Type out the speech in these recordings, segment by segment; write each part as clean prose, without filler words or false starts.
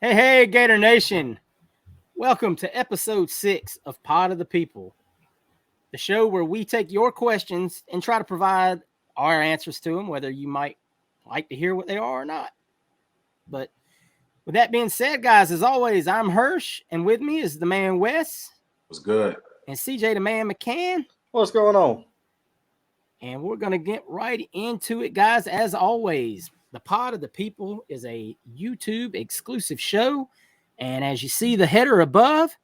Hey, Gator Nation. Welcome to episode 6 of Pod of the People, the show where we take your questions and try to provide our answers to them, whether you might like to hear what they are or not. But with that being said, guys, as always, I'm Hirsch, and with me is the man Wes Was good. and CJ the man McCann. What's going on? And we're going to get right into it, guys. As always, the Pod of the People is a YouTube exclusive show. And as you see the header above,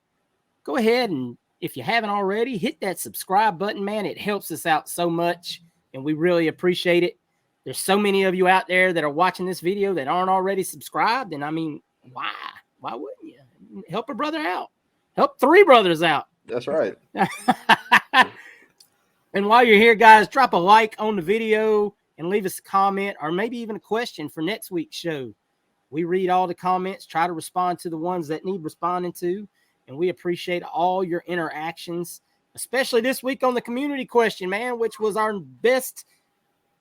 go ahead and if you haven't already, hit that subscribe button, man. It helps us out so much, and we really appreciate it. There's so many of you out there that are watching this video that aren't already subscribed, and I mean, why? Why wouldn't you? Help a brother out. Help 3 brothers out. That's right. And while you're here, guys, drop a like on the video and leave us a comment or maybe even a question for next week's show. We read all the comments, try to respond to the ones that need responding to, and we appreciate all your interactions, especially this week on the community question, man, which was our best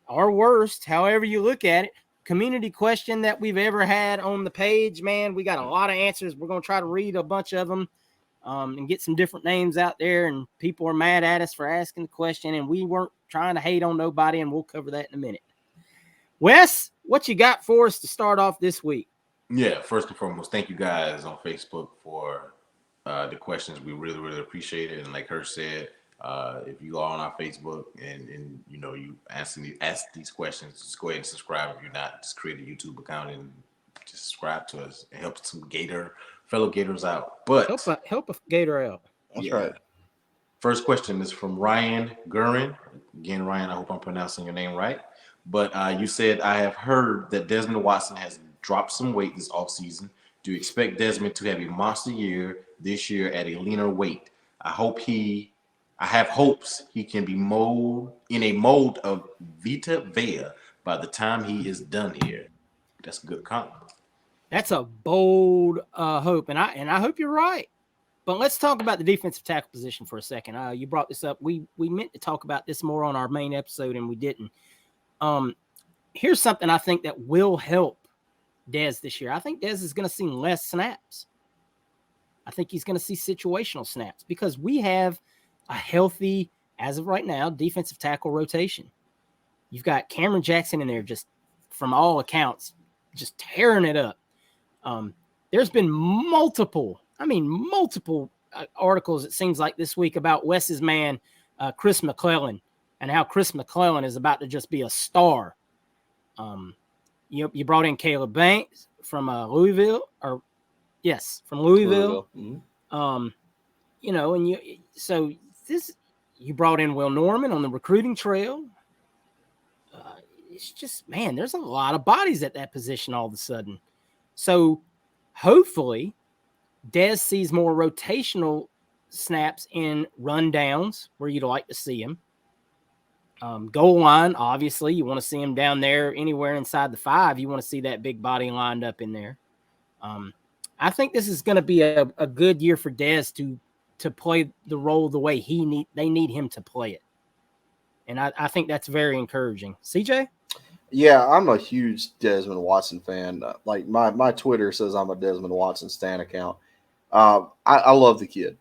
or worst, however you look at it, community question that we've ever had on the page, man. We got a lot of answers. We're going to try to read a bunch of them. And get some different names out there, and people are mad at us for asking the question, and we weren't trying to hate on nobody, and we'll cover that in a minute. Wes, what you got for us to start off this week? Yeah, first and foremost, thank you guys on Facebook for the questions. We really, really appreciate it. And like Hirsch said, if you are on our Facebook and you know you ask these questions, just go ahead and subscribe. If you're not, just create a YouTube account and just subscribe to us. It helps some fellow Gators out. But help a Gator out. That's right. First question is from Ryan Gurin. Again, Ryan, I hope I'm pronouncing your name right. But you said, I have heard that Desmond Watson has dropped some weight this offseason. Do you expect Desmond to have a monster year this year at a leaner weight? I have hopes he can be in a mold of Vita Vea by the time he is done here. That's a good comment. That's a bold hope, and I hope you're right. But let's talk about the defensive tackle position for a second. You brought this up. We meant to talk about this more on our main episode, and we didn't. Here's something I think that will help Dez this year. I think Dez is going to see less snaps. I think he's going to see situational snaps because we have a healthy, as of right now, defensive tackle rotation. You've got Cameron Jackson in there just, from all accounts, just tearing it up. There's been multiple articles, it seems like this week, about Wes's man, Chris McClellan, and how Chris McClellan is about to just be a star. You brought in Caleb Banks from Louisville. Mm-hmm. You brought in Will Norman on the recruiting trail. It's just, man, there's a lot of bodies at that position all of a sudden. So hopefully Dez sees more rotational snaps in rundowns where you'd like to see him. Goal line, obviously, you want to see him down there anywhere inside the 5. You want to see that big body lined up in there. I think this is going to be a good year for Dez to play the role the way they need him to play it. And I think that's very encouraging. CJ? Yeah, I'm a huge Desmond Watson fan. Like my Twitter says I'm a Desmond Watson stan account. I love the kid.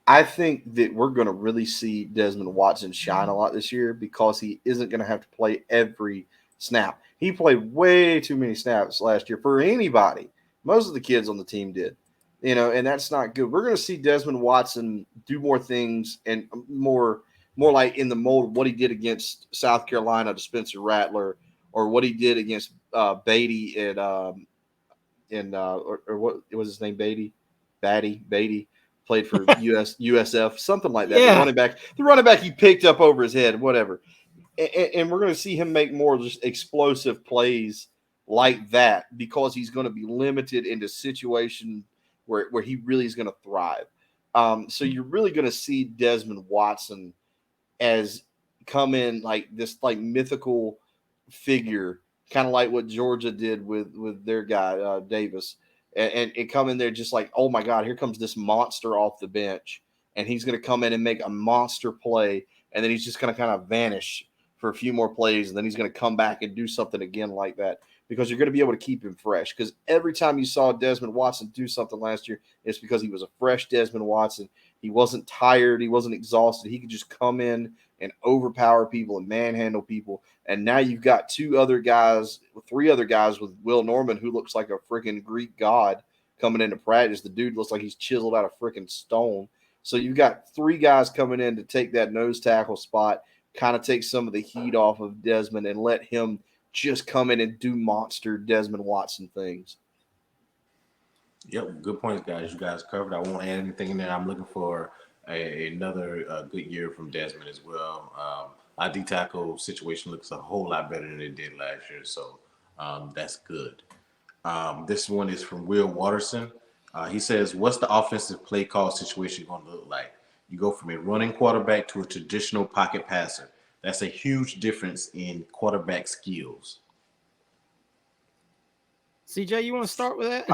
I think that we're going to really see Desmond Watson shine a lot this year because he isn't going to have to play every snap. He played way too many snaps last year for anybody. Most of the kids on the team did, and that's not good. We're going to see Desmond Watson do more things and more like in the mold of what he did against South Carolina to Spencer Rattler, or what he did against Beatty or what was his name? Beatty played for USF, something like that. Yeah. The running back he picked up over his head, whatever. And we're going to see him make more just explosive plays like that because he's going to be limited into situation where he really is going to thrive. So you're really going to see Desmond Watson as come in like this like mythical figure, kind of like what Georgia did with their guy Davis, and come in there just like, oh my God, here comes this monster off the bench, and he's going to come in and make a monster play, and then he's just going to kind of vanish for a few more plays, and then he's going to come back and do something again like that because you're going to be able to keep him fresh. Because every time you saw Desmond Watson do something last year, it's because he was a fresh Desmond Watson. He wasn't tired. He wasn't exhausted. He could just come in and overpower people and manhandle people. And now you've got three other guys with Will Norman, who looks like a freaking Greek god coming into practice. The dude looks like he's chiseled out of freaking stone. So you've got three guys coming in to take that nose tackle spot, kind of take some of the heat off of Desmond and let him just come in and do monster Desmond Watson things. Yep, good points, guys. You guys covered. I won't add anything in there. I'm looking for another good year from Desmond as well. Our D tackle situation looks a whole lot better than it did last year, so that's good. This one is from Will Watterson. He says, "What's the offensive play call situation going to look like? You go from a running quarterback to a traditional pocket passer. That's a huge difference in quarterback skills." CJ, you want to start with that?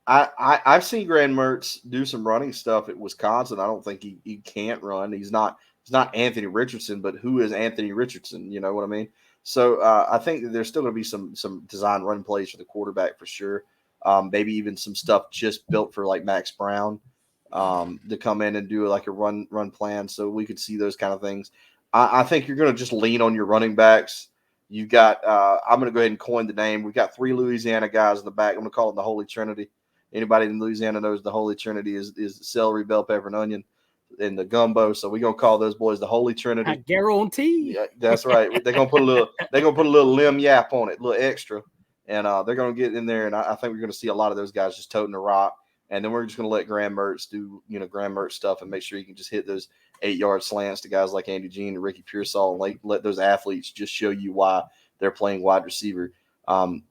I've seen Graham Mertz do some running stuff at Wisconsin. I don't think he can't run. He's not Anthony Richardson, but who is Anthony Richardson? You know what I mean? So I think that there's still going to be some design run plays for the quarterback for sure. Maybe even some stuff just built for like Max Brown to come in and do like a run plan. So we could see those kind of things. I think you're going to just lean on your running backs. You got I'm going to go ahead and coin the name. We've got 3 Louisiana guys in the back. I'm going to call it the Holy Trinity. Anybody in Louisiana knows the Holy Trinity is celery, bell pepper, and onion in the gumbo. So we're going to call those boys the Holy Trinity. I guarantee. Yeah, that's right. They're going to put a little limb yap on it, a little extra. And they're going to get in there, and I think we're going to see a lot of those guys just toting the rock. And then we're just going to let Graham Mertz do, Graham Mertz stuff and make sure he can just hit those 8-yard slants to guys like Andy Jean and Ricky Pearsall and let those athletes just show you why they're playing wide receiver.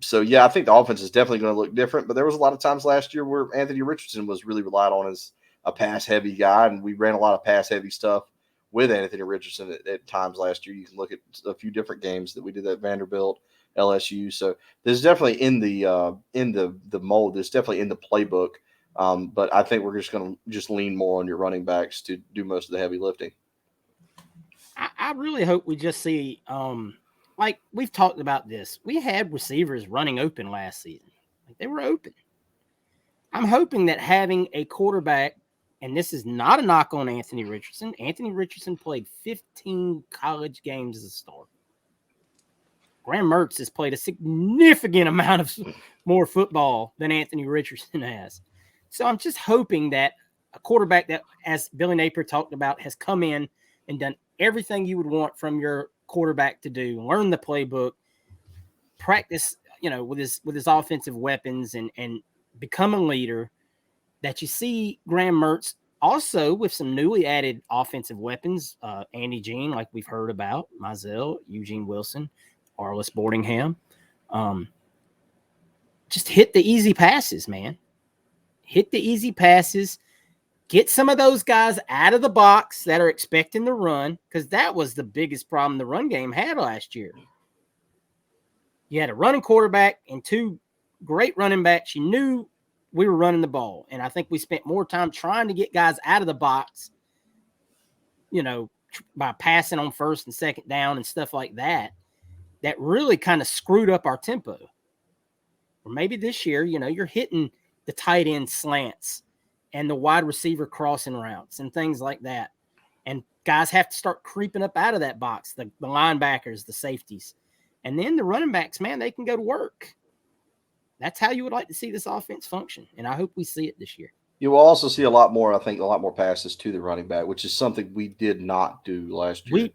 So, yeah, I think the offense is definitely going to look different. But there was a lot of times last year where Anthony Richardson was really relied on as a pass-heavy guy, and we ran a lot of pass-heavy stuff with Anthony Richardson at times last year. You can look at a few different games that we did at Vanderbilt, LSU. So there's definitely in the mold. There's definitely in the playbook. But I think we're just going to lean more on your running backs to do most of the heavy lifting. I really hope we just see, like we've talked about this. We had receivers running open last season. Like they were open. I'm hoping that having a quarterback, and this is not a knock on Anthony Richardson. Anthony Richardson played 15 college games as a starter. Graham Mertz has played a significant amount of more football than Anthony Richardson has. So I'm just hoping that a quarterback that, as Billy Napier talked about, has come in and done everything you would want from your quarterback to do, learn the playbook, practice, with his offensive weapons and become a leader, that you see Graham Mertz also with some newly added offensive weapons, Andy Jean, like we've heard about, Mizell, Eugene Wilson, Arliss Boardingham. Just hit the easy passes, man. Hit the easy passes. Get some of those guys out of the box that are expecting the run, because that was the biggest problem the run game had last year. You had a running quarterback and 2 great running backs. You knew we were running the ball, and I think we spent more time trying to get guys out of the box, by passing on first and second down and stuff like that, that really kind of screwed up our tempo. Or maybe this year, you're hitting the tight end slants and the wide receiver crossing routes and things like that. And guys have to start creeping up out of that box, the linebackers, the safeties. And then the running backs, man, they can go to work. That's how you would like to see this offense function. And I hope we see it this year. You will also see a lot more passes to the running back, which is something we did not do last year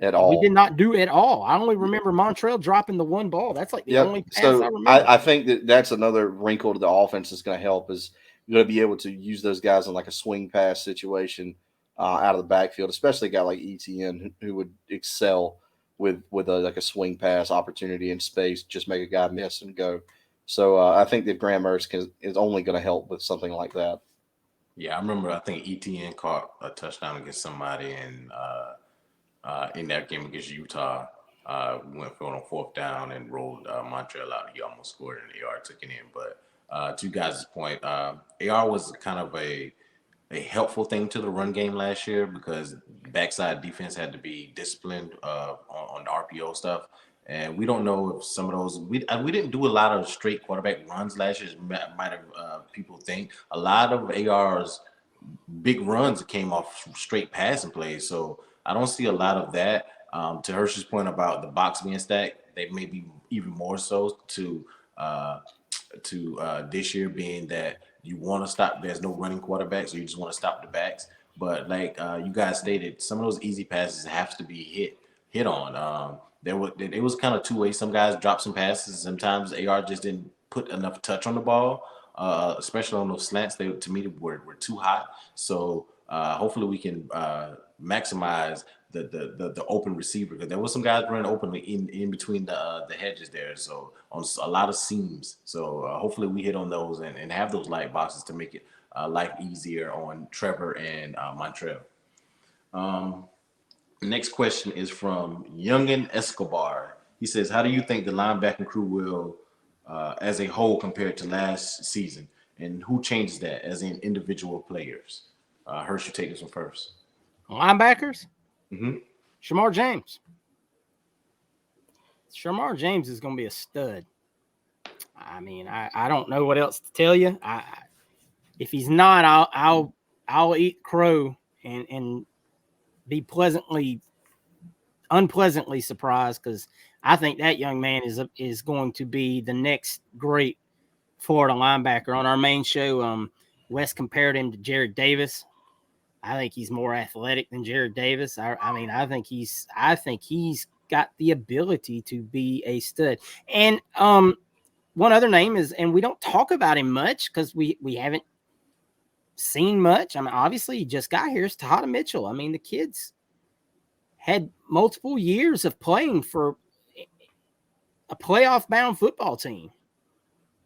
at all. We did not do at all. I only remember Montrell dropping the 1 ball. That's like the only pass I remember. I think that's another wrinkle to the offense that's going to help, is you're going to be able to use those guys in like a swing pass situation out of the backfield, especially a guy like ETN who would excel with a swing pass opportunity in space, just make a guy miss and go. So I think that Graham Mertz is only going to help with something like that. Yeah, I remember. I think ETN caught a touchdown against somebody in that game against Utah. Went for it on 4th down and rolled Montrell out. He almost scored, and AR took it in. But to you guys' point, AR was kind of a helpful thing to the run game last year, because backside defense had to be disciplined on the RPO stuff. And we don't know if some of those we didn't do a lot of straight quarterback runs last year. Might have people think a lot of AR's big runs came off straight passing plays. So I don't see a lot of that. To Hershey's point about the box being stacked, they may be even more so to this year, being that you want to stop. There's no running quarterback, so you just want to stop the backs. But like you guys stated, some of those easy passes have to be hit on. It was kind of two ways. Some guys dropped some passes. Sometimes AR just didn't put enough touch on the ball, especially on those slants. They to me were too hot. So hopefully we can maximize the open receiver, because there was some guys running openly in between the hedges there. So on a lot of seams. So hopefully we hit on those and have those light boxes to make it life easier on Trevor and Montrell. Next question is from Youngin Escobar. He says, how do you think the linebacking crew will, as a whole, compared to last season? And who changes that as in individual players? Hersh, you take this one first. Linebackers? Mm-hmm. Shamar James. Shamar James is going to be a stud. I mean, I don't know what else to tell you. If he's not, I'll eat crow and be unpleasantly surprised, because I think that young man is going to be the next great Florida linebacker. On our main show, Wes compared him to Jared Davis. I think he's more athletic than Jared Davis. I think he's got the ability to be a stud. And one other name is, and we don't talk about him much because we haven't seen much. I mean, obviously he just got here. It's Tahada Mitchell. I mean, the kid's had multiple years of playing for a playoff-bound football team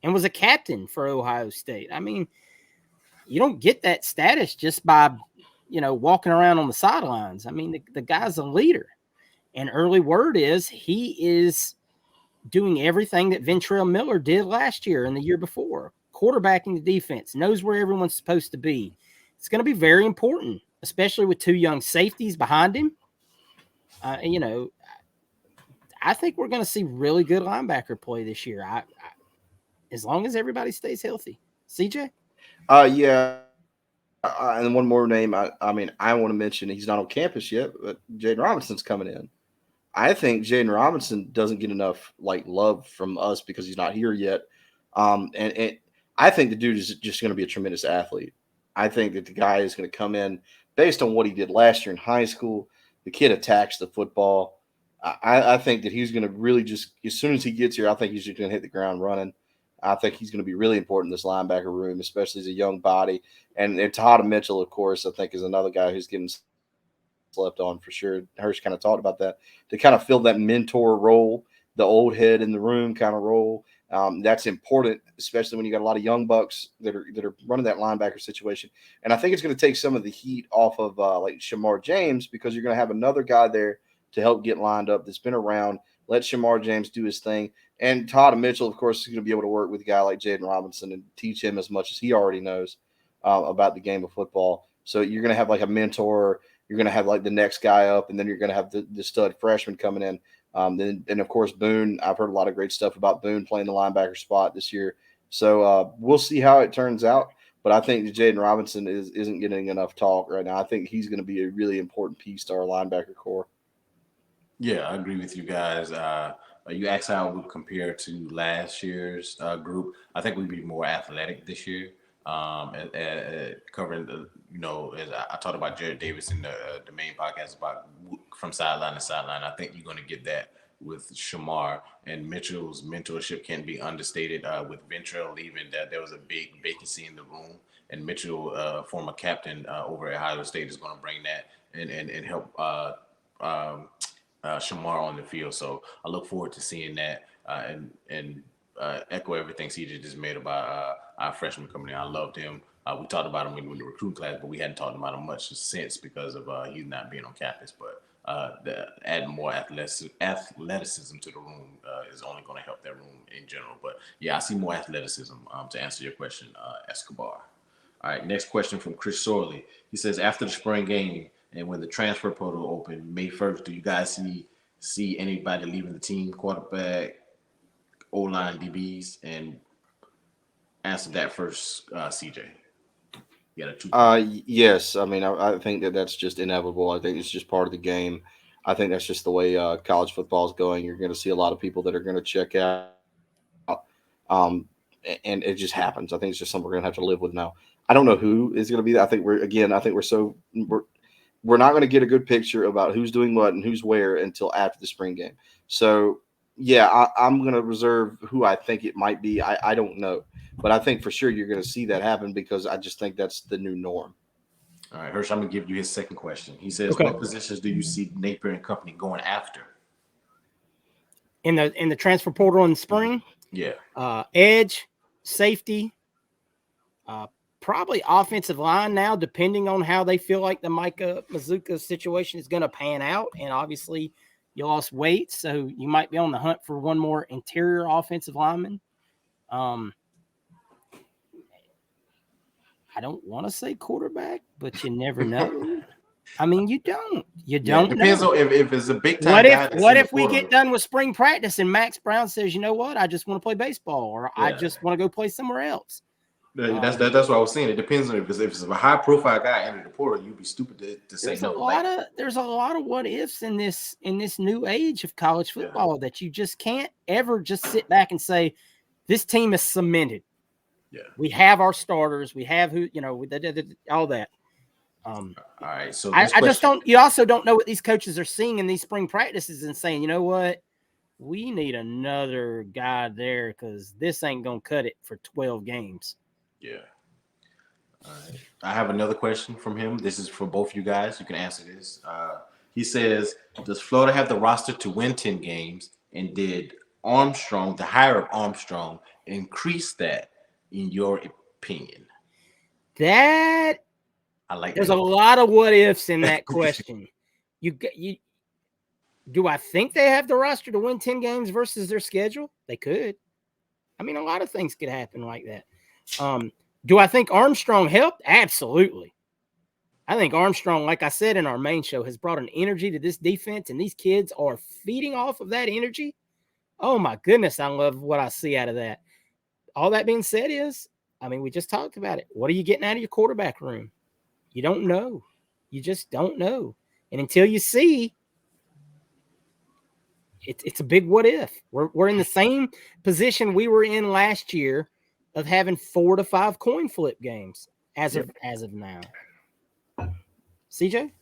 and was a captain for Ohio State. I mean, you don't get that status just by, walking around on the sidelines. I mean, the guy's a leader. And early word is he is doing everything that Ventrell Miller did last year and the year before, quarterbacking the defense, knows where everyone's supposed to be. It's going to be very important, especially with two young safeties behind him. I think we're going to see really good linebacker play this year. As long as everybody stays healthy. CJ? Yeah. And one more name. I want to mention, he's not on campus yet, but Jaden Robinson's coming in. I think Jaden Robinson doesn't get enough love from us because he's not here yet. And I think the dude is just going to be a tremendous athlete. I think that the guy is going to come in based on what he did last year in high school. The kid attacks the football. I think that he's going to really just, as soon as he gets here, I think he's just going to hit the ground running. I think he's going to be really important in this linebacker room, especially as a young body. And Tahada Mitchell, of course, I think is another guy who's getting slept on for sure. Hirsch kind of talked about that, to kind of fill that mentor role, the old head in the room kind of role. That's important, especially when you got a lot of young bucks that are running that linebacker situation. And I think it's going to take some of the heat off of Shamar James, because you're going to have another guy there to help get lined up that's been around. Let Shamar James do his thing. And Tahada Mitchell, of course, is going to be able to work with a guy like Jaden Robinson and teach him as much as he already knows about the game of football. So you're going to have a mentor. You're going to have the next guy up, and then you're going to have the stud freshman coming in. And of course, Boone. I've heard a lot of great stuff about Boone playing the linebacker spot this year. So we'll see how it turns out. But I think Jaden Robinson isn't getting enough talk right now. I think he's going to be a really important piece to our linebacker core. Yeah, I agree with you guys. You asked how we compare to last year's group. I think we'd be more athletic this year. Covering as I talked about Jared Davis in the main podcast about from sideline to sideline. I think you're going to get that with Shamar, and Mitchell's mentorship can be understated. With Ventrell leaving, that there was a big vacancy in the room, and Mitchell, former captain over at Ohio State, is going to bring that and help Shamar on the field. So I look forward to seeing that and echo everything CJ just made about our freshman coming in. I loved him. We talked about him in the recruiting class, but we hadn't talked about him much since because of he's not being on campus. But adding more athleticism to the room is only going to help that room in general. But yeah, I see more athleticism to answer your question, Escobar. All right, next question from Chris Sorley. He says, after the spring game and when the transfer portal opened May 1st, do you guys see see anybody leaving the team, quarterback, O-line, DBs, and answer that first, CJ. You got a 2 Yes. I mean, I think that's just inevitable. I think it's just part of the game. I think that's just the way college football is going. You're going to see a lot of people that are going to check out, um, and it just happens. I think it's just something we're going to have to live with now. I don't know who is going to be that. I think we're not going to get a good picture about who's doing what and who's where until after the spring game. So yeah, I'm going to reserve who I think it might be. I don't know, but I think for sure you're going to see that happen because I just think that's the new norm. All right, Hirsch, I'm going to give you his second question. He says, Okay. what positions do you see Napier and company going after? In the transfer portal in the spring? Yeah. Edge, safety, probably offensive line now, depending on how they feel like the Micah Mazzccua situation is going to pan out. And obviously, you lost weight, so you might be on the hunt for one more interior offensive lineman. I don't want to say quarterback, but you never know. I mean, you don't. You don't. Depends know. on if it's a big time. What if we get done with spring practice and Max Brown says, you know what, I just want to play baseball, or I just want to go play somewhere else. That's what I was saying. It depends on if it's a high profile guy entered the portal, you'd be stupid to say no. There's a lot of what ifs in this new age of college football that you just can't ever just sit back and say this team is cemented. Yeah, we have our starters. We have all that. All right. So I just don't. You also don't know what these coaches are seeing in these spring practices and saying, you know what, we need another guy there because this ain't gonna cut it for 12 games. Yeah. All right. I have another question from him. This is for both you guys. You can answer this. He says, does Florida have the roster to win 10 games? And did Armstrong, the hire of Armstrong, increase that, in your opinion? That I like. There's a lot of what ifs in that question. Do I think they have the roster to win 10 games versus their schedule? They could. I mean, a lot of things could happen like that. Do I think Armstrong helped? Absolutely. I think Armstrong, like I said in our main show, has brought an energy to this defense, and these kids are feeding off of that energy. Oh, my goodness, I love what I see out of that. All that being said we just talked about it. What are you getting out of your quarterback room? You don't know. You just don't know. And until you see, it's a big what if. We're in the same position we were in last year of having 4 to 5 coin flip games as of now. CJ?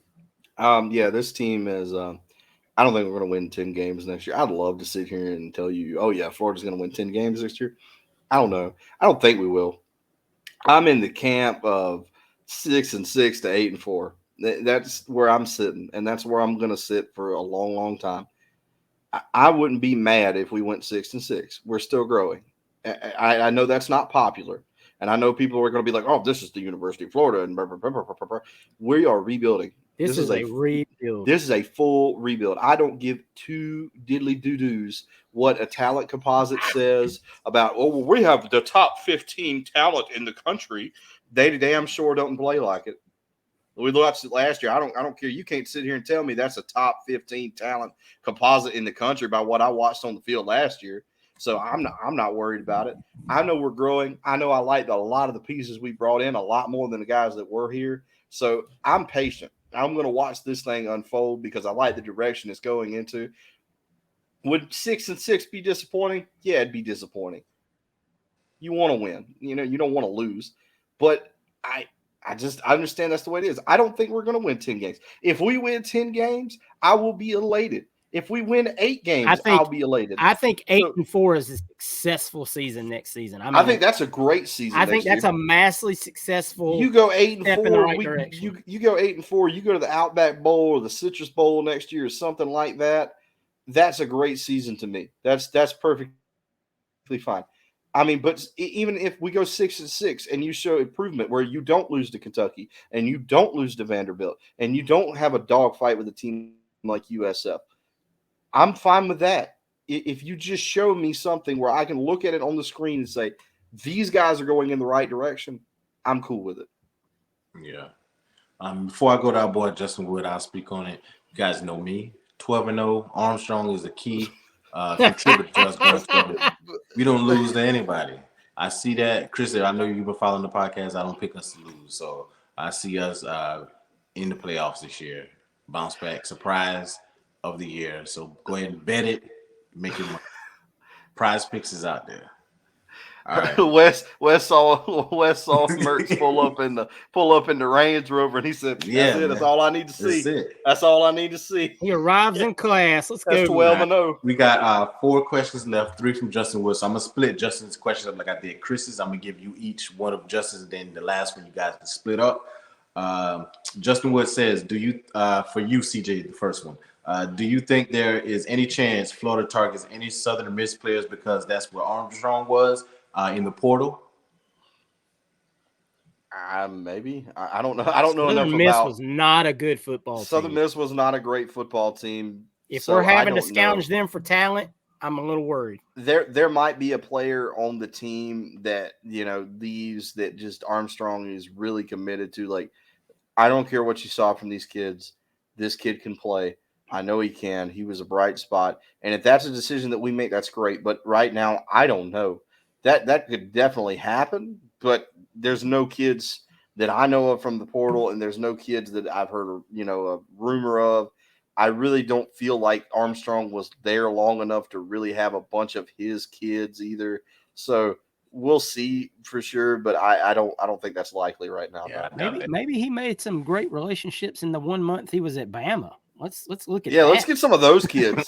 Yeah, this team is I don't think we're going to win 10 games next year. I'd love to sit here and tell you, oh yeah, Florida's going to win 10 games next year. I don't know. I don't think we will. I'm in the camp of 6-6 to 8-4. That's where I'm sitting, and that's where I'm going to sit for a long, long time. I wouldn't be mad if we went 6-6. We're still growing. I know that's not popular, and I know people are going to be like, "Oh, this is the University of Florida," and blah, blah, blah, blah, blah, blah. We are rebuilding. This is a rebuild. This is a full rebuild. I don't give two diddly doo-doos what a talent composite says about, oh, well, we have the top 15 talent in the country. They damn sure don't play like it. We watched it last year. I don't care. You can't sit here and tell me that's a top 15 talent composite in the country by what I watched on the field last year. So I'm not worried about it. I know we're growing. I know I like a lot of the pieces we brought in a lot more than the guys that were here. So I'm patient. I'm going to watch this thing unfold because I like the direction it's going into. Would 6-6 be disappointing? Yeah, it'd be disappointing. You want to win. You don't want to lose. But I understand that's the way it is. I don't think we're going to win 10 games. If we win 10 games, I will be elated. If we win 8 games, I'll be elated. I think 8-4 is a successful season next season. I think that's a great season. I think that's a massively successful. You go 8-4. In the right direction. You go 8-4. You go to the Outback Bowl or the Citrus Bowl next year or something like that. That's a great season to me. That's perfectly fine. I mean, but even if we go 6-6 and you show improvement where you don't lose to Kentucky and you don't lose to Vanderbilt and you don't have a dogfight with a team like USF, I'm fine with that. If you just show me something where I can look at it on the screen and say, these guys are going in the right direction, I'm cool with it. Yeah. Before I go to our boy Justin Wood, I'll speak on it. You guys know me. 12-0. Armstrong is a key contributor to us going 12. We don't lose to anybody. I see that, Chris. I know you've been following the podcast. I don't pick us to lose, so I see us in the playoffs this year. Bounce back, surprise of the year. So go ahead and bet it. Make it. Prize Picks is out there. All right. Wes saw Mertz pull up in the Range Rover, and he said, "That's it. That's all I need to see. That's all I need to see." He arrives in class. Let's go. 12-0. We got 4 questions left, 3 from Justin Wood. So I'm gonna split Justin's questions up like I did Chris's. I'm gonna give you each one of Justin's, and then the last one you guys can split up. Justin Wood says, "Do you for you, CJ, the first one? Do you think there is any chance Florida targets any Southern Miss players because that's where Armstrong was in the portal?" Maybe. I don't know. I don't know Southern enough Miss about. was not a good football Southern team. Miss was not a great football team. If we're having to scrounge them for talent, I'm a little worried. There might be a player on the team that that just Armstrong is really committed to. Like, I don't care what you saw from these kids. This kid can play. I know he can. He was a bright spot. And if that's a decision that we make, that's great. But right now, I don't know. That could definitely happen. But there's no kids that I know of from the portal, and there's no kids that I've heard, a rumor of. I really don't feel like Armstrong was there long enough to really have a bunch of his kids either. So we'll see for sure, but I don't think that's likely right now. Yeah, maybe he made some great relationships in the 1 month he was at Bama. Let's look at that. Let's get some of those kids.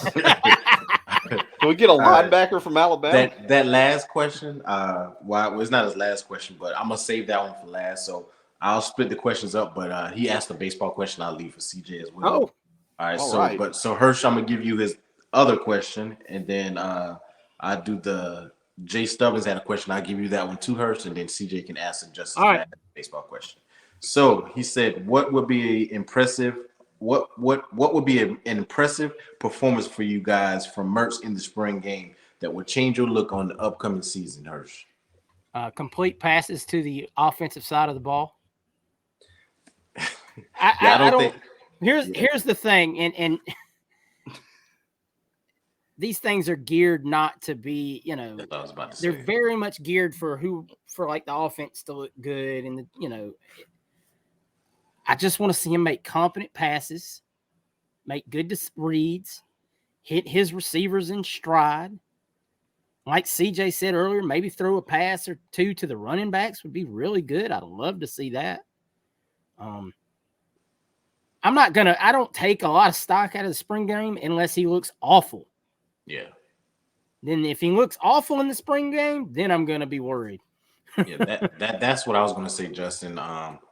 Can we get a linebacker from Alabama? That last question, well, it's not his last question, but I'm gonna save that one for last. So I'll split the questions up. But he asked a baseball question. I'll leave for CJ as well. Oh, all right. So Hirsch, I'm gonna give you his other question, and then I do the Jay Stubbins had a question. I'll give you that one too, Hirsch, and then CJ can ask him just a baseball question. So he said, "What would be impressive? What would be an impressive performance for you guys from Mertz in the spring game that would change your look on the upcoming season, Hirsch?" Complete passes to the offensive side of the ball. I don't think. Here's the thing, and these things are geared not to be, they're very much geared for like the offense to look good, and I just want to see him make competent passes, make good reads, hit his receivers in stride. Like CJ said earlier, maybe throw a pass or two to the running backs would be really good. I'd love to see that. I don't take a lot of stock out of the spring game unless he looks awful. Yeah. Then if he looks awful in the spring game, then I'm going to be worried. Yeah, that's what I was going to say, Justin.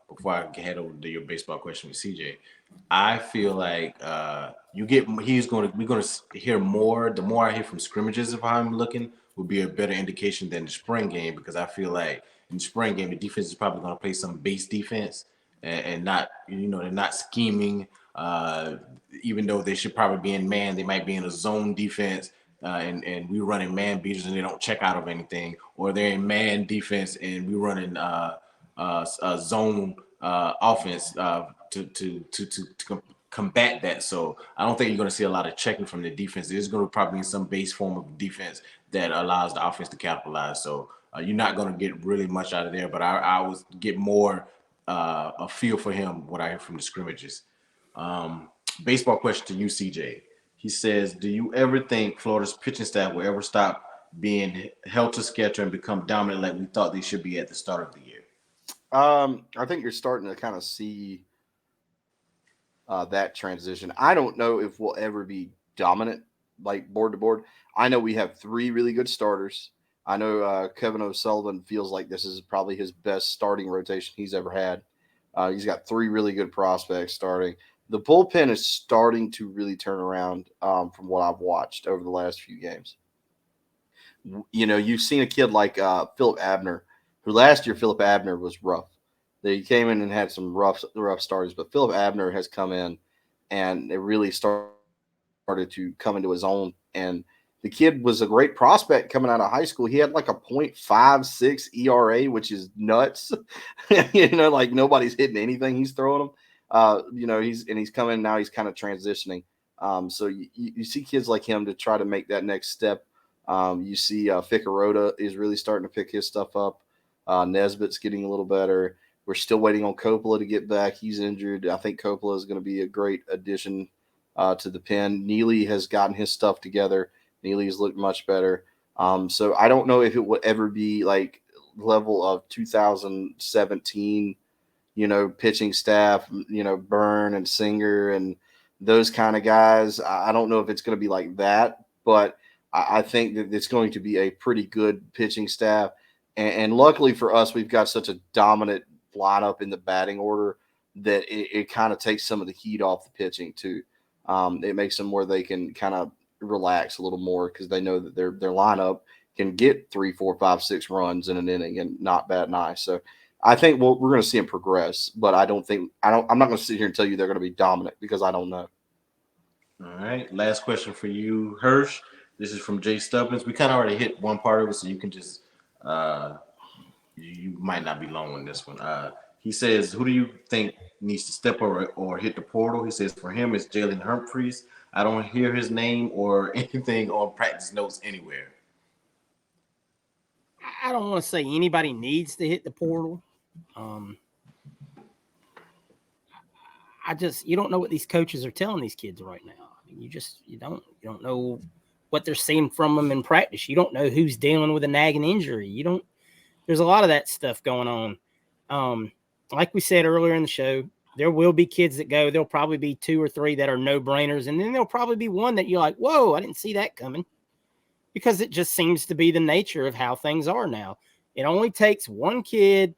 Before I head over to your baseball question with CJ, I feel like we're going to hear more. The more I hear from scrimmages of how I'm looking would be a better indication than the spring game, because I feel like in the spring game, the defense is probably going to play some base defense and not, they're not scheming. Even though they should probably be in man, they might be in a zone defense. And we running man beaters and they don't check out of anything, or they're in man defense and we running a zone offense to combat that. So I don't think you're going to see a lot of checking from the defense. There's going to probably be some base form of defense that allows the offense to capitalize. So you're not going to get really much out of there, but I would get more a feel for him what I hear from the scrimmages. Baseball question to you, CJ. He says, "Do you ever think Florida's pitching staff will ever stop being helter-skelter and become dominant like we thought they should be at the start of the year?" I think you're starting to kind of see that transition. I don't know if we'll ever be dominant, like board to board. I know we have 3 really good starters. I know Kevin O'Sullivan feels like this is probably his best starting rotation he's ever had. He's got 3 really good prospects starting. The bullpen is starting to really turn around from what I've watched over the last few games. You've seen a kid like Philip Abner, who last year Philip Abner was rough. They came in and had some rough starters, but Philip Abner has come in and it really started to come into his own. And the kid was a great prospect coming out of high school. He had like a .56 ERA, which is nuts. Like nobody's hitting anything he's throwing them. He's coming now. He's kind of transitioning. So you see kids like him to try to make that next step. You see Ficarota is really starting to pick his stuff up. Nesbitt's getting a little better. We're still waiting on Coppola to get back. He's injured. I think Coppola is going to be a great addition to the pen. Neely has gotten his stuff together. Neely's looked much better. So I don't know if it will ever be like level of 2017, pitching staff, Byrne and Singer and those kind of guys. I don't know if it's going to be like that, but I think that it's going to be a pretty good pitching staff. And luckily for us, we've got such a dominant lineup in the batting order that it kind of takes some of the heat off the pitching too. It makes them where they can kind of relax a little more because they know that their lineup can get 3, 4, 5, 6 runs in an inning and not bat an eye. So I think we're going to see them progress, but I'm not going to sit here and tell you they're going to be dominant because I don't know. All right. Last question for you, Hirsch. This is from Jay Stubbins. We kind of already hit one part of it, so you can just you might not be long on this one. He says, who do you think needs to step or hit the portal? He says for him, it's Jalen Humphreys. I don't hear his name or anything on practice notes anywhere. I don't want to say anybody needs to hit the portal. You don't know what these coaches are telling these kids right now. I mean, you don't know what they're seeing from them in practice. You don't know who's dealing with a nagging injury. There's a lot of that stuff going on. Like we said earlier in the show, there will be kids that go. There'll probably be 2 or 3 that are no-brainers, and then there'll probably be one that you're like, whoa, I didn't see that coming, because it just seems to be the nature of how things are now. It only takes one kid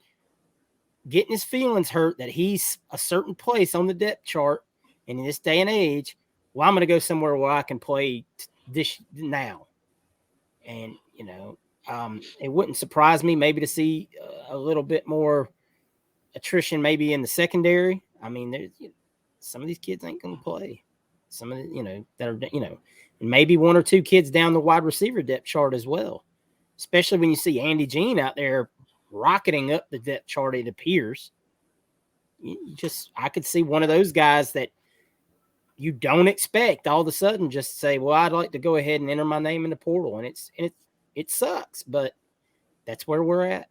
getting his feelings hurt that he's a certain place on the depth chart, and in this day and age, well, I'm going to go somewhere where I can play this now. And, it wouldn't surprise me maybe to see a little bit more attrition maybe in the secondary. I mean, some of these kids ain't going to play. Some of the, that are, and maybe 1 or 2 kids down the wide receiver depth chart as well, especially when you see Andy Jean out there rocketing up the depth chart, it appears. I could see one of those guys that you don't expect all of a sudden just say, well, I'd like to go ahead and enter my name in the portal. And it sucks, but that's where we're at.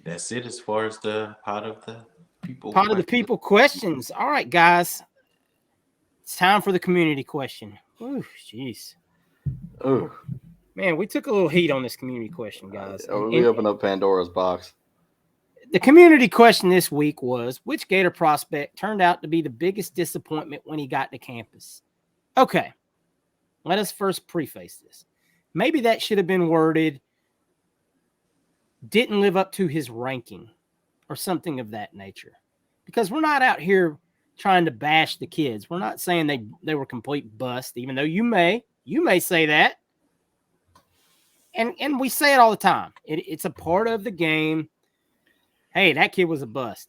That's it as far as the part of the people questions. All right, guys. It's time for the community question. Oh, jeez. Oh, man, we took a little heat on this community question, guys. We opened up Pandora's box. The community question this week was, which Gator prospect turned out to be the biggest disappointment when he got to campus? Okay, let us first preface this. Maybe that should have been worded, didn't live up to his ranking or something of that nature. Because we're not out here trying to bash the kids. We're not saying they were complete bust, even though you may say that. And we say it all the time. It's a part of the game. Hey, that kid was a bust.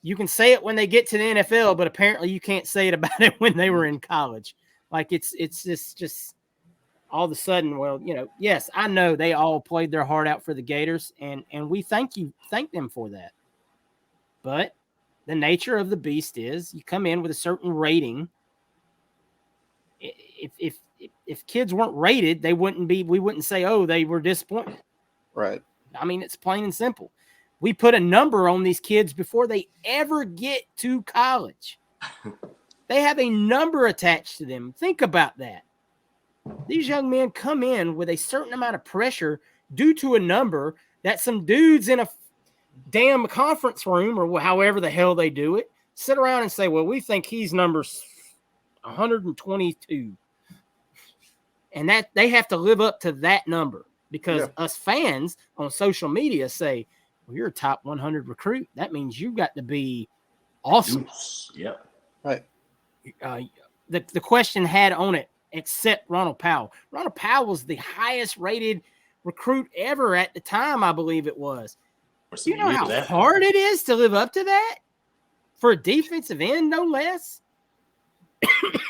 You can say it when they get to the NFL, but apparently you can't say it about it when they were in college. Like it's just all of a sudden, well, yes, I know they all played their heart out for the Gators, and we thank them for that. But the nature of the beast is you come in with a certain rating. If kids weren't rated, we wouldn't say, oh, they were disappointed. Right. I mean, it's plain and simple. We put a number on these kids before they ever get to college. They have a number attached to them. Think about that. These young men come in with a certain amount of pressure due to a number that some dudes in a damn conference room or however the hell they do it sit around and say, well, we think he's number 122. And that they have to live up to that number because us fans on social media say, well, you're a top 100 recruit. That means you've got to be awesome. Yep. Right. The question had on it, except Ronald Powell. Ronald Powell was the highest rated recruit ever at the time, I believe it was. You know how hard it is to live up to that? For a defensive end, no less.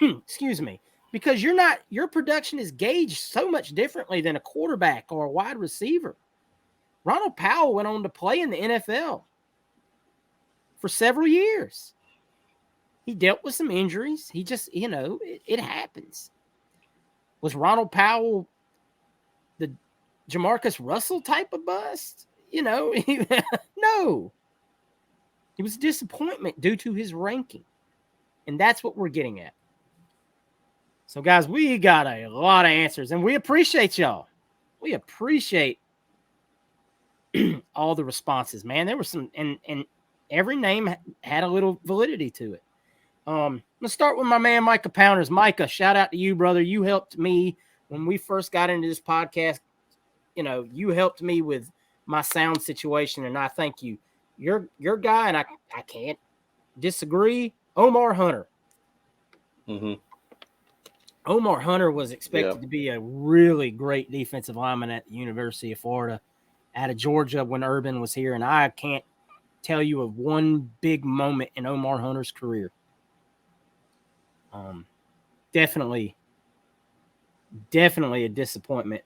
Excuse me. Because your production is gauged so much differently than a quarterback or a wide receiver. Ronald Powell went on to play in the NFL for several years. He dealt with some injuries. He just, it happens. Was Ronald Powell the Jamarcus Russell type of bust? No. He was a disappointment due to his ranking. And that's what we're getting at. So, guys, we got a lot of answers, and we appreciate y'all. We appreciate all the responses, man. There were some, and every name had a little validity to it. Let's start with my man, Micah Pounders. Micah, shout out to you, brother. You helped me when we first got into this podcast. You helped me with my sound situation, and I thank you. Your guy, and I can't disagree, Omar Hunter. Mm-hmm. Omar Hunter was expected to be a really great defensive lineman at the University of Florida, out of Georgia when Urban was here, and I can't tell you of one big moment in Omar Hunter's career. Definitely a disappointment.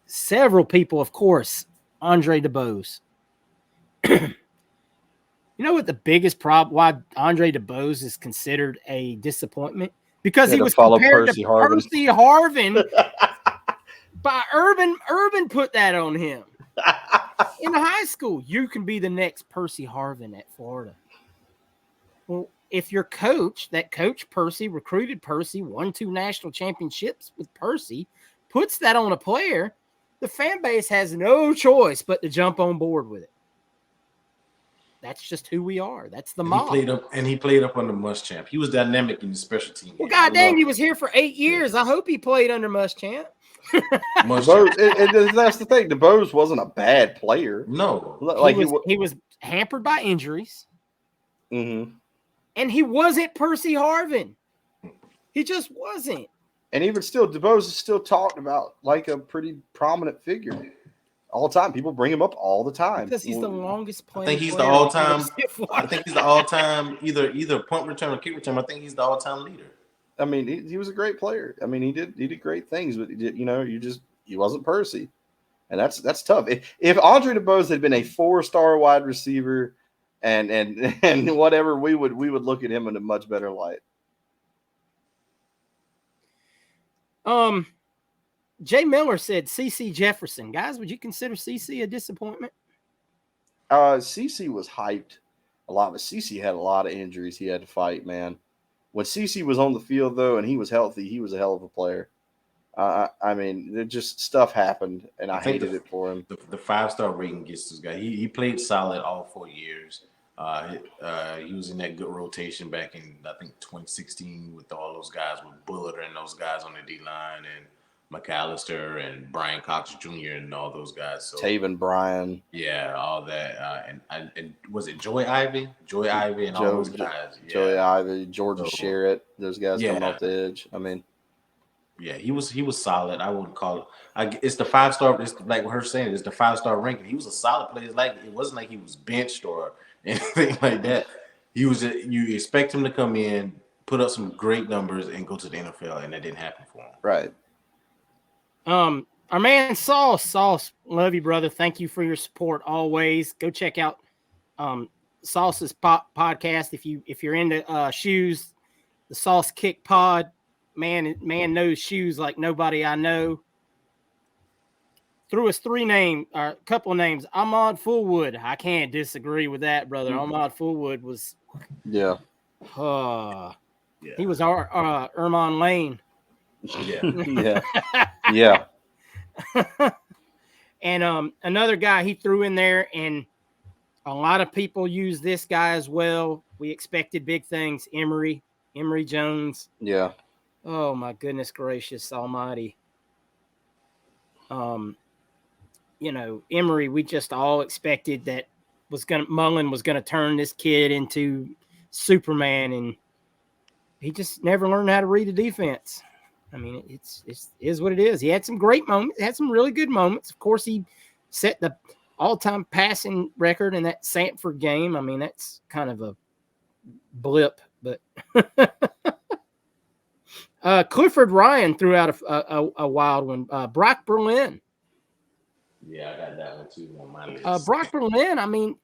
Several people, of course, Andre DeBose. You know what the biggest problem, why Andre DeBose is considered a disappointment? Because he was compared to Percy Harvin by Urban. Urban put that on him. In high school, you can be the next Percy Harvin at Florida. Well, if your coach, that coach Percy, recruited Percy, won 2 national championships with Percy, puts that on a player, the fan base has no choice but to jump on board with it. That's just who we are. That's the mob. He played up under Muschamp. He was dynamic in the special team. Well, God dang, he was here for 8 years. I hope he played under Muschamp. DeBose, that's the thing. DeBose wasn't a bad player. No. Like he was hampered by injuries. Mm-hmm. And he wasn't Percy Harvin. He just wasn't. And even still, DeBose is still talked about like a pretty prominent figure all the time. People bring him up all the time because he's the longest player. I think he's the all-time. I think he's the all-time either punt return or kick return. I think he's the all-time leader. I mean, he was a great player. I mean, he did great things, but he wasn't Percy, and that's tough. If Andre DeBose had been a 4-star wide receiver, and whatever, we would look at him in a much better light. Jay Miller said CeCe Jefferson. Guys, would you consider CeCe a disappointment? CeCe was hyped a lot, but CeCe had a lot of injuries he had to fight, man. When CeCe was on the field, though, and he was healthy, he was a hell of a player. I mean, just stuff happened, and I hated it for him. The 5-star rating gets this guy. He played solid all 4 years. He was in that good rotation back in, I think, 2016 with all those guys with Bullard and those guys on the D-line and McAllister and Brian Cox Jr. and all those guys. So Taven Bryan. Yeah, all that. And was it Joey Ivy? Joey Ivy and all those guys. Yeah. Joey Ivy, Georgia Sherritt, those guys coming off the edge. I mean, yeah, he was solid. I wouldn't call it. It's the 5-star. It's like what her saying. It's the 5-star ranking. He was a solid player. It's like it wasn't like he was benched or anything like that. You expect him to come in, put up some great numbers, and go to the NFL, and that didn't happen for him. Right. Our man Sauce, love you, brother. Thank you for your support always. Go check out Sauce's podcast if you're into shoes. The Sauce Kick Pod. Man knows shoes like nobody I know. Threw us a couple of names. Ahmad Fullwood. I can't disagree with that, brother. Ahmad Fullwood was he was our Ermon Lane. Yeah. And another guy he threw in there, and a lot of people use this guy as well. We expected big things. Emory Jones. Yeah. Oh my goodness gracious almighty. Emory, we just all expected that Mullen was gonna turn this kid into Superman, and he just never learned how to read a defense. I mean, it is what it is. He had some great moments, had some really good moments. Of course, he set the all-time passing record in that Sanford game. I mean, that's kind of a blip, but Clifford Ryan threw out a wild one. Brock Berlin. Yeah, I got that one too on my list. Brock Berlin, I mean,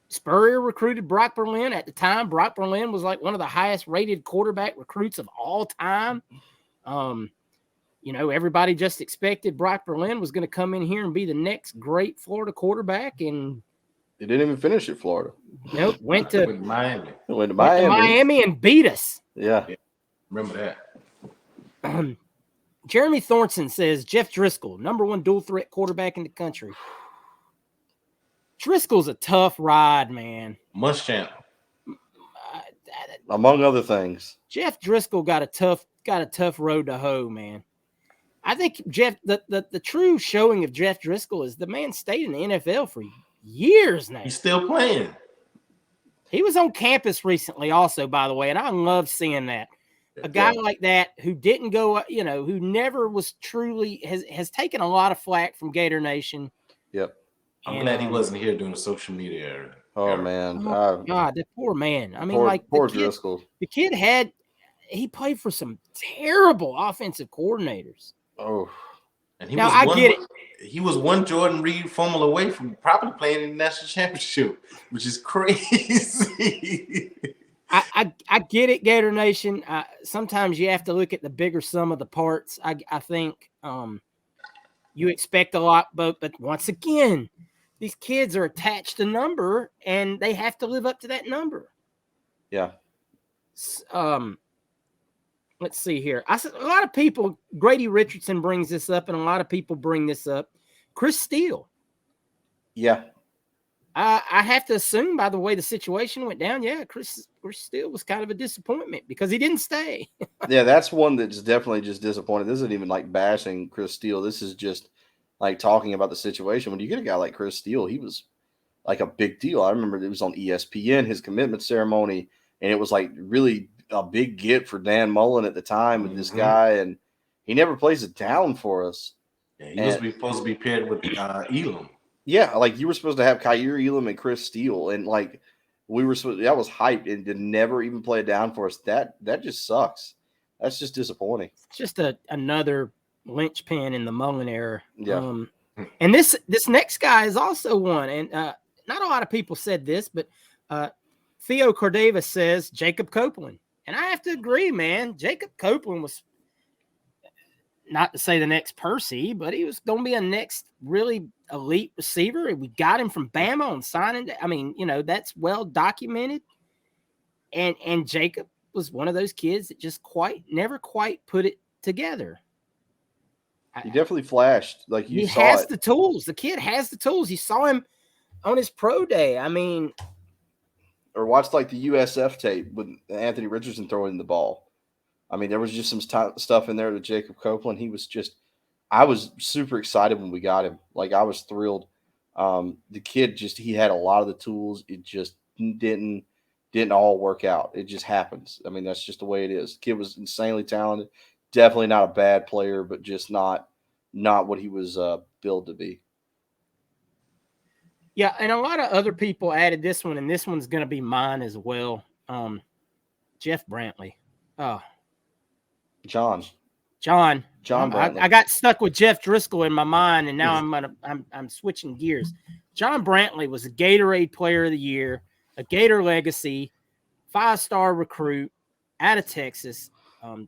Spurrier recruited Brock Berlin. At the time, Brock Berlin was like one of the highest rated quarterback recruits of all time. Everybody just expected Brock Berlin was going to come in here and be the next great Florida quarterback, and He didn't even finish at Florida. Went to Miami. Went to Miami. And beat us. Yeah. Remember that. Jeremy Thornton says Jeff Driscoll, number one dual threat quarterback in the country. Driscoll's a tough ride, man. Muschamp. Among other things. Jeff Driscoll got a tough road to hoe, man. I think the true showing of Jeff Driscoll is the man stayed in the NFL for years now. He's still playing. He was on campus recently also, by the way, and I love seeing that. A guy like that who didn't go, who never was truly has taken a lot of flack from Gator Nation. Yep. I'm glad he wasn't here during the social media era. Oh man. Oh, God, that poor man. I mean, poor Driscoll. The kid he played for some terrible offensive coordinators. Oh. And he was one Jordan Reed fumble away from probably playing in the national championship, which is crazy. I get it, Gator Nation. Sometimes you have to look at the bigger sum of the parts. I think you expect a lot, but once again, these kids are attached to number, and they have to live up to that number. Yeah. Let's see here. A lot of people, Grady Richardson brings this up, and a lot of people bring this up. Chris Steele. Yeah. I have to assume by the way the situation went down, Chris Steele was kind of a disappointment because he didn't stay. Yeah, that's one that's definitely just disappointed. This isn't even like bashing Chris Steele. This is just like talking about the situation. When you get a guy like Chris Steele, he was like a big deal. I remember it was on ESPN, his commitment ceremony, and it was like really a big get for Dan Mullen at the time with this guy, and he never plays it down for us. Yeah, he was supposed to be paired with Elam. Yeah, like you were supposed to have Kaiir Elam and Chris Steele, and like we were supposed that was hyped and to never even play it down for us. That just sucks. That's just disappointing. It's just another linchpin in the Mullen era. Yeah. And this next guy is also one, and not a lot of people said this, but Theo Cordova says Jacob Copeland. And I have to agree, man. Jacob Copeland was, not to say the next Percy, but he was going to be a next really elite receiver. We got him from Bama on signing. I mean, that's well documented. And Jacob was one of those kids that just never quite put it together. He definitely flashed. Like he has the tools. The kid has the tools. You saw him on his pro day. I mean, or watched like the USF tape with Anthony Richardson throwing the ball. I mean, there was just some stuff in there with Jacob Copeland. I was super excited when we got him. Like I was thrilled. The kid he had a lot of the tools. It just didn't all work out. It just happens. I mean, that's just the way it is. The kid was insanely talented. Definitely not a bad player, but just not what he was billed to be. Yeah, and a lot of other people added this one, and this one's going to be mine as well. Jeff Brantley. Oh, John Brantley. I got stuck with Jeff Driscoll in my mind, and now I'm switching gears. John Brantley was a Gatorade Player of the Year, a Gator legacy, 5-star recruit out of Texas,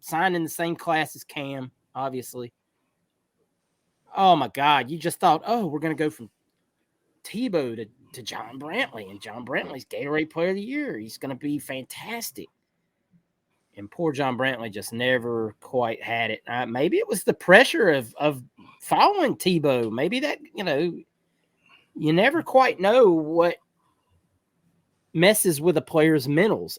signed in the same class as Cam, obviously. Oh my God! You just thought, we're going to go from Tebow to John Brantley, and John Brantley's Gatorade Player of the Year. He's going to be fantastic. And poor John Brantley just never quite had it. Maybe it was the pressure of following Tebow. Maybe that, you never quite know what messes with a player's mentals.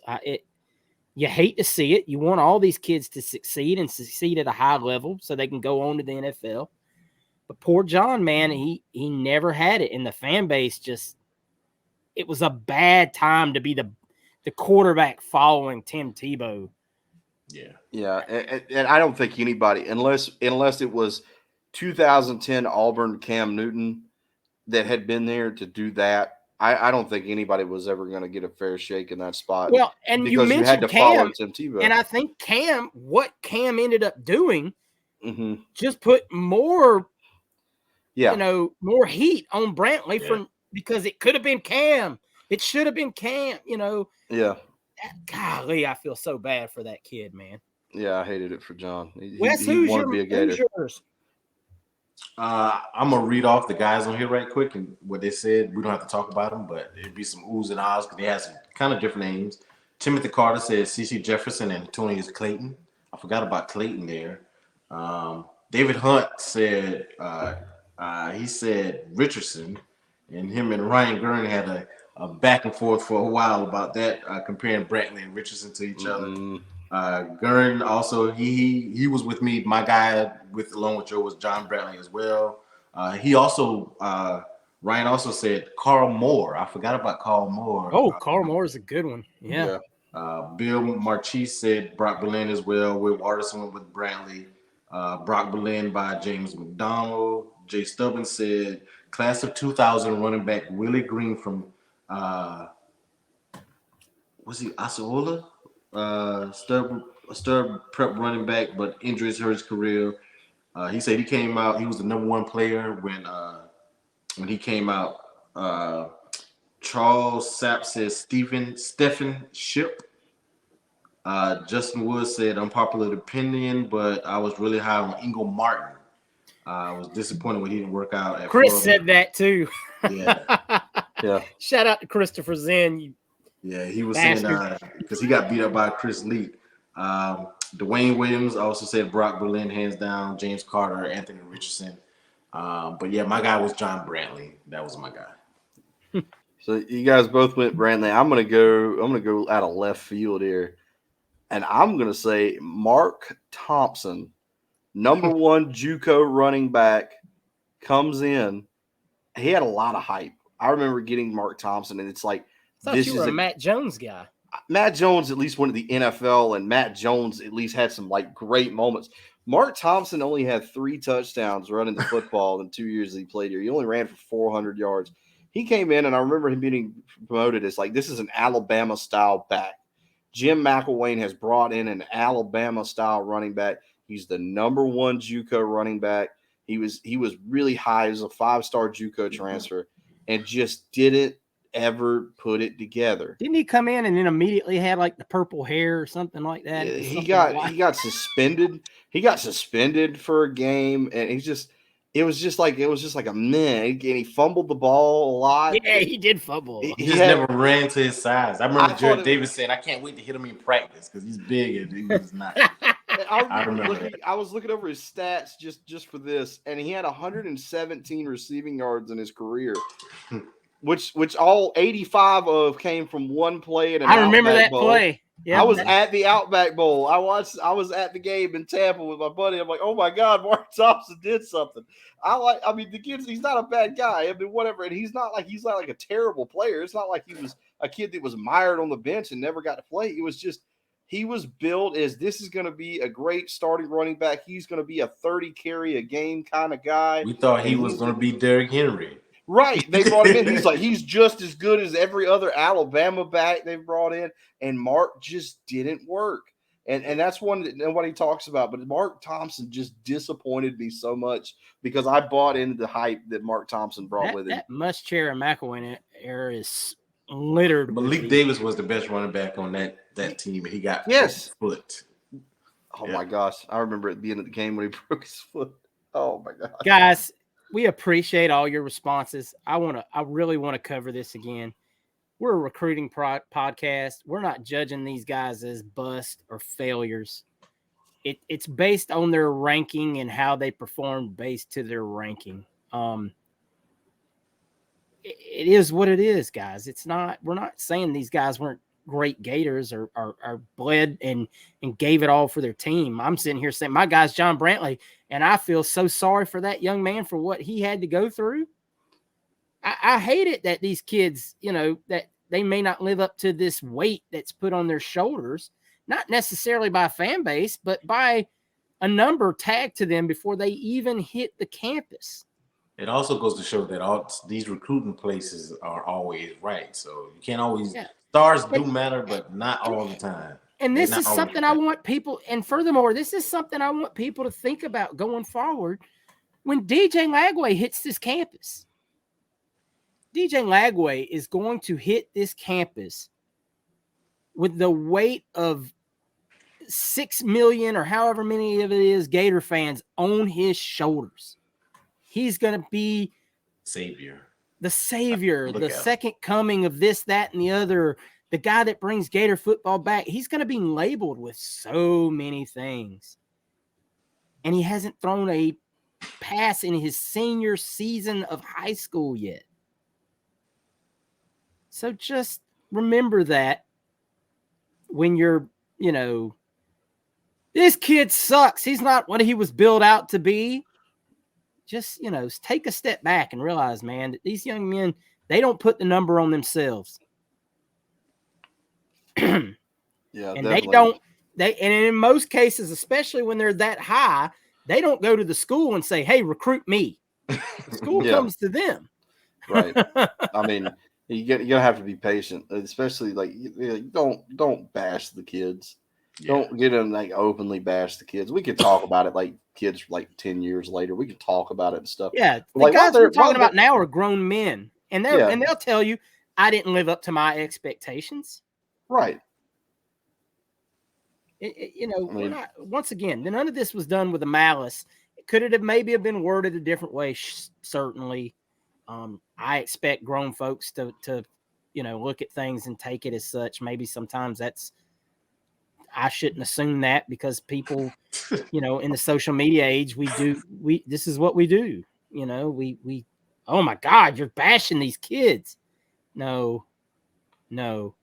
You hate to see it. You want all these kids to succeed and succeed at a high level so they can go on to the NFL. But poor John, man, he never had it. And the fan base it was a bad time to be the quarterback following Tim Tebow. Yeah. Yeah. And I don't think anybody, unless it was 2010 Auburn Cam Newton that had been there to do that, I don't think anybody was ever going to get a fair shake in that spot. Well, and you mentioned had to Cam, follow Tim Tebow. And I think what Cam ended up doing just put more more heat on Brantley because it could have been Cam. It should have been camp, Yeah. Golly, I feel so bad for that kid, man. Yeah, I hated it for John. Wes, He wanted to be a Gator. yours? I'm gonna read off the guys on here right quick and what they said. We don't have to talk about them, but it'd be some oohs and ahs because they have some kind of different names. Timothy Carter said C.C. Jefferson and Antonius Clayton. I forgot about Clayton there. David Hunt said he said Richardson, and him and Ryan Gurn had a back and forth for a while about that, comparing Brantley and Richardson to each other. Gurn also he was with me. My guy along with Joe was John Brantley as well. He also Ryan also said Carl Moore. I forgot about Carl Moore. Oh, Carl Moore is a good one. Yeah. Bill Marchese said Brock Berlin as well. Will Watterson went with Brantley. Brock Berlin by James McDonald. Jay Stubbins said class of 2000 running back Willie Green from was he Osceola? Stud prep running back, but injuries hurt his career. He said he came out. He was the number one player when he came out. Charles Sapp says Stephen Ship. Justin Woods said unpopular opinion, but I was really high on Ingle Martin. I was disappointed when he didn't work out. Chris said that too. Yeah. Yeah. Shout out to Christopher Zen. Yeah, he was saying because he got beat up by Chris Lee. Dwayne Williams also said Brock Berlin hands down. James Carter, Anthony Richardson. But yeah, my guy was John Brantley. That was my guy. So you guys both went Brantley. I'm gonna go out of left field here, and I'm gonna say Mark Thompson, number one JUCO running back, comes in. He had a lot of hype. I remember getting Mark Thompson, and it's like this is a Matt Jones guy. Matt Jones at least went to the NFL, and Matt Jones at least had some like great moments. Mark Thompson only had 3 touchdowns running the football in 2 years that he played here. He only ran for 400 yards. He came in, and I remember him being promoted as like, this is an Alabama-style back. Jim McElwain has brought in an Alabama-style running back. He's the number one JUCO running back. He was really high. He was a 5-star JUCO transfer and just didn't ever put it together. Didn't he come in and then immediately had like the purple hair or something like that? Yeah, he got suspended. He got suspended for a game, and it was just like a man. And he fumbled the ball a lot. Yeah, he did fumble. He just never ran to his size. I remember Jared Davis saying, "I can't wait to hit him in practice because he's big and he was not." I remember I was looking over his stats just for this, and he had 117 receiving yards in his career. Which all 85 of came from one play at an I remember Outback that Bowl. play. Yeah, I was at the Outback Bowl. I was at the game in Tampa with my buddy. I'm like, oh my God, Mark Thompson did something. The kid, he's not a bad guy. I mean, whatever. And he's not like a terrible player. It's not like he was a kid that was mired on the bench and never got to play. It was just he was built as this is going to be a great starting running back. He's going to be a 30 carry a game kind of guy. We thought he was going to be Derrick Henry. Right. They brought him in. He's just as good as every other Alabama back they've brought in. And Mark just didn't work. And that's one that nobody talks about. But Mark Thompson just disappointed me so much because I bought into the hype that Mark Thompson brought with him. That Muschamp and McElwain era is littered. Malik Davis was the best running back on that team, and he got foot. Oh my gosh. I remember at the end of the game when he broke his foot. Oh my God. Guys, we appreciate all your responses. I really want to cover this again. We're a recruiting podcast. We're not judging these guys as bust or failures. It's based on their ranking and how they performed based to their ranking. It is what it is, guys. We're not saying these guys weren't great Gators or bled and gave it all for their team. I'm sitting here saying my guy's John Brantley, and I feel so sorry for that young man for what he had to go through. I hate it that these kids, that they may not live up to this weight that's put on their shoulders, not necessarily by a fan base, but by a number tagged to them before they even hit the campus. It also goes to show that all these recruiting places are always right. So you can't always stars do matter, but not all the time. And this is something I want people, and furthermore, this is something I want people to think about going forward when DJ Lagway hits this campus. DJ Lagway is going to hit this campus with the weight of 6 million or however many of it is Gator fans on his shoulders. He's going to be the savior, the second coming of this, that, and the other, the guy that brings Gator football back. He's going to be labeled with so many things. And he hasn't thrown a pass in his senior season of high school yet. So just remember that when you're, this kid sucks. He's not what he was built out to be. Just, take a step back and realize, man, that these young men, they don't put the number on themselves. Yeah, and definitely. and in most cases, especially when they're that high, they don't go to the school and say, hey, recruit me. The school comes to them. Right. I mean, you're gonna have to be patient, especially don't bash the kids. Yeah. Don't get them openly bash the kids. We could talk about it kids 10 years later. We could talk about it and stuff. Yeah, the guys we're talking about now are grown men, and they'll tell you, I didn't live up to my expectations. Right. We're not. Once again, none of this was done with a malice. Could it have maybe been worded a different way? Certainly. I expect grown folks to look at things and take it as such. Maybe sometimes I shouldn't assume that, because people, in the social media age, this is what we do. We oh my God, you're bashing these kids. No. You'll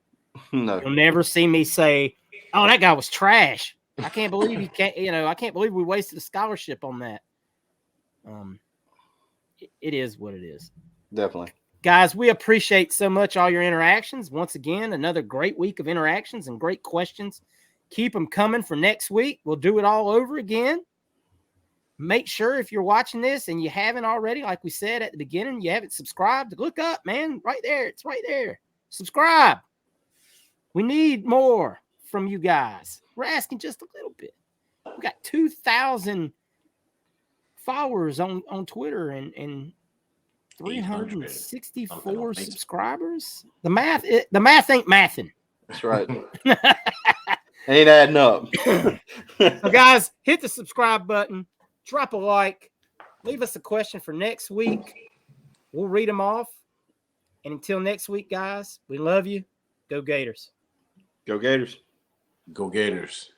never see me say, oh, that guy was trash. I can't believe I can't believe we wasted a scholarship on that. It is what it is. Definitely. Guys, we appreciate so much all your interactions. Once again, another great week of interactions and great questions. Keep them coming for next week. We'll do it all over again. Make sure if you're watching this and you haven't already, like we said at the beginning, you haven't subscribed, look up, man, right there. It's right there. Subscribe. We need more from you guys. We're asking just a little bit. We got 2,000 followers on Twitter and 364 subscribers. The math ain't mathing. That's right. Ain't adding up. So guys, hit the subscribe button, drop a like, leave us a question for next week. We'll read them off. And until next week, guys, we love you. Go Gators. Go Gators. Go Gators.